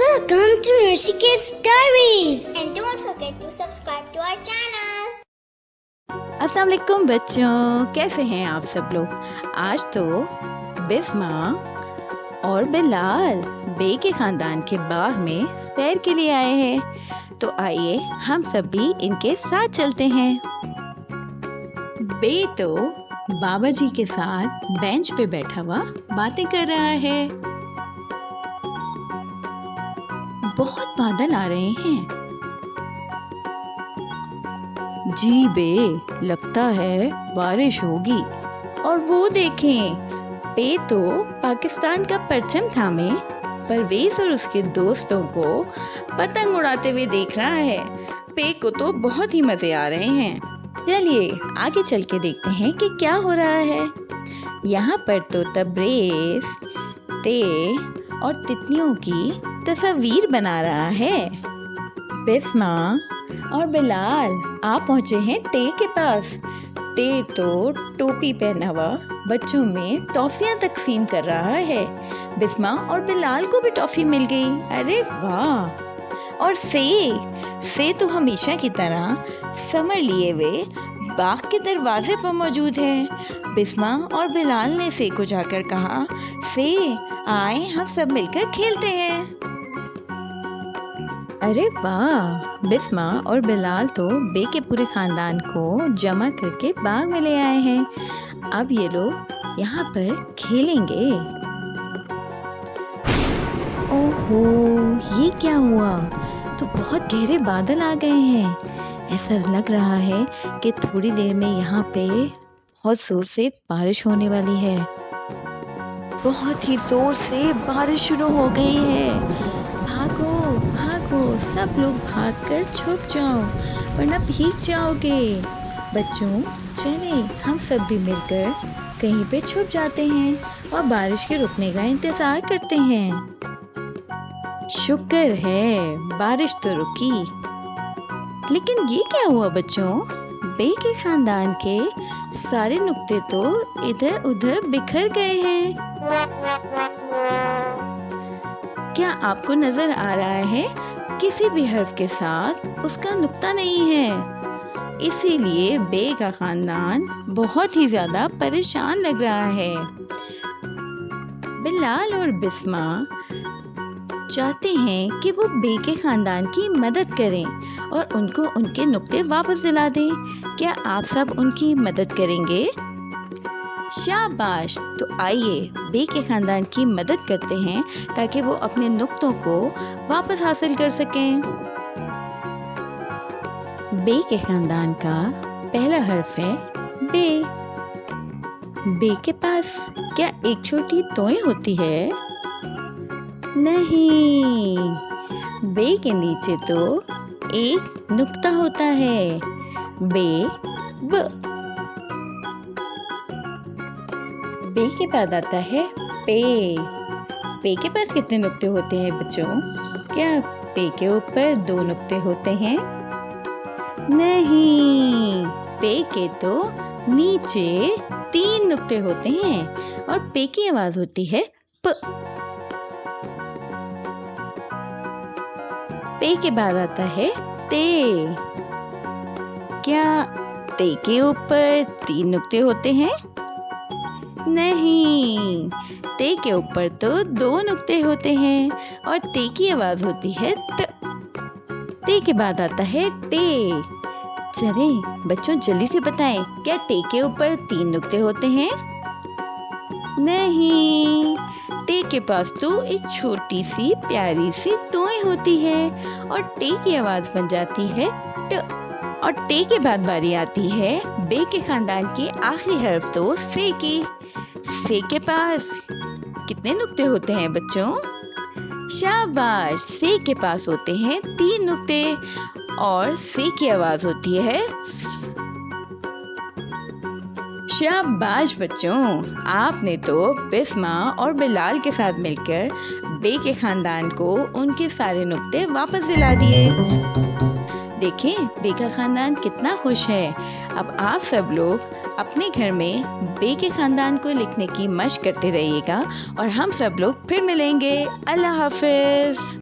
Welcome to Rishikesh Diaries. And don't forget to subscribe to our channel. अस्सलाम वालेकुम बच्चों, कैसे हैं आप सब लोग। आज तो बिस्मा और बिलाल बे के खानदान के बाग में सैर के लिए आए हैं, तो आइए हम सब भी इनके साथ चलते हैं। बे तो बाबा जी के साथ बेंच पे बैठा हुआ बातें कर रहा है। बहुत बादल आ रहे हैं। जी बे, लगता है बारिश होगी। और वो देखें, बे तो पाकिस्तान का परचम थामे परवेज और उसके दोस्तों को पतंग उड़ाते हुए देख रहा है। बे को तो बहुत ही मजे आ रहे हैं। चलिए आगे चल के देखते हैं कि क्या हो रहा है। यहाँ पर तो तबरेज ते और तितलियों की तस्वीर बना रहा है। बिस्मा और बिलाल आप पहुंचे हैं ते के पास। ते तो टोपी पहना हुआ बच्चों में टॉफियां तकसीम कर रहा है। बिस्मा और बिलाल को भी टॉफी मिल गई। अरे वाह। और से तो हमेशा की तरह समर लिए हुए बाग के दरवाजे पर मौजूद है। बिस्मा और बिलाल ने से को जाकर कहा, से आए हम सब मिलकर खेलते हैं। अरे वाह। बिस्मा और बिलाल तो बे के पूरे खानदान को जमा करके बाग में ले आए हैं। अब ये लोग यहाँ पर खेलेंगे। ओहो, ये क्या हुआ। तो बहुत गहरे बादल आ गए हैं। ऐसा लग रहा है कि थोड़ी देर में यहाँ पे बहुत जोर से बारिश होने वाली है। बहुत ही जोर से बारिश शुरू हो गई है। भागो भागो, सब लोग भागकर छुप जाओ वरना भीग जाओगे। बच्चों चलें, हम सब भी मिलकर कहीं पे छुप जाते हैं और बारिश के रुकने का इंतजार करते हैं। शुक्र है बारिश तो रुकी। लेकिन ये क्या हुआ बच्चों, बे के खानदान के सारे नुक्ते तो इधर उधर बिखर गए हैं। क्या आपको नजर आ रहा है किसी भी हर्फ के साथ उसका नुक्ता नहीं है, इसीलिए बे का खानदान बहुत ही ज्यादा परेशान लग रहा है। बिलाल और बिस्मा चाहते हैं कि वो बे के खानदान की मदद करें और उनको उनके नुक्ते वापस दिला दें। क्या आप सब उनकी मदद करेंगे? शाबाश। तो आइए बे के खानदान की मदद करते हैं ताकि वो अपने नुक्तों को वापस हासिल कर सकें। बे के खानदान का पहला हर्फ है बे। बे के पास क्या एक छोटी तोय होती है? नहीं, बे के नीचे तो एक नुक्ता होता है। बे ब। बे के बाद आता है पे। पे के पास कितने नुक्ते होते हैं बच्चों? क्या पे के ऊपर 2 नुक्ते होते हैं? नहीं, पे के तो नीचे 3 नुक्ते होते हैं और पे की आवाज होती है प। पे के बाद आता है ते। क्या ते के ऊपर 3 नुक्ते होते हैं? नहीं, ते के ऊपर तो 2 नुक्ते होते हैं और ते की आवाज होती है त। ते के बाद आता है टे। चले बच्चों जल्दी से बताएं, क्या टे के ऊपर 3 नुक्ते होते हैं? नहीं, टे के पास तो एक छोटी सी प्यारी सी तोय होती है और टे की आवाज बन जाती है ट। और टे के बाद बारी आती है बे के खानदान की आखिरी हर्फ तो से की। से के पास कितने नुक्ते होते हैं बच्चों? शाबाश। से के पास होते हैं 3 नुक्ते और से की आवाज होती है स। शाबाश बच्चों, आपने तो बिस्मा और बिलाल के साथ मिलकर बे के खानदान को उनके सारे नुक्ते वापस दिला दिए। देखें बे का खानदान कितना खुश है। अब आप सब लोग अपने घर में बे के खानदान को लिखने की मशक करते रहिएगा और हम सब लोग फिर मिलेंगे। अल्लाह हाफिज।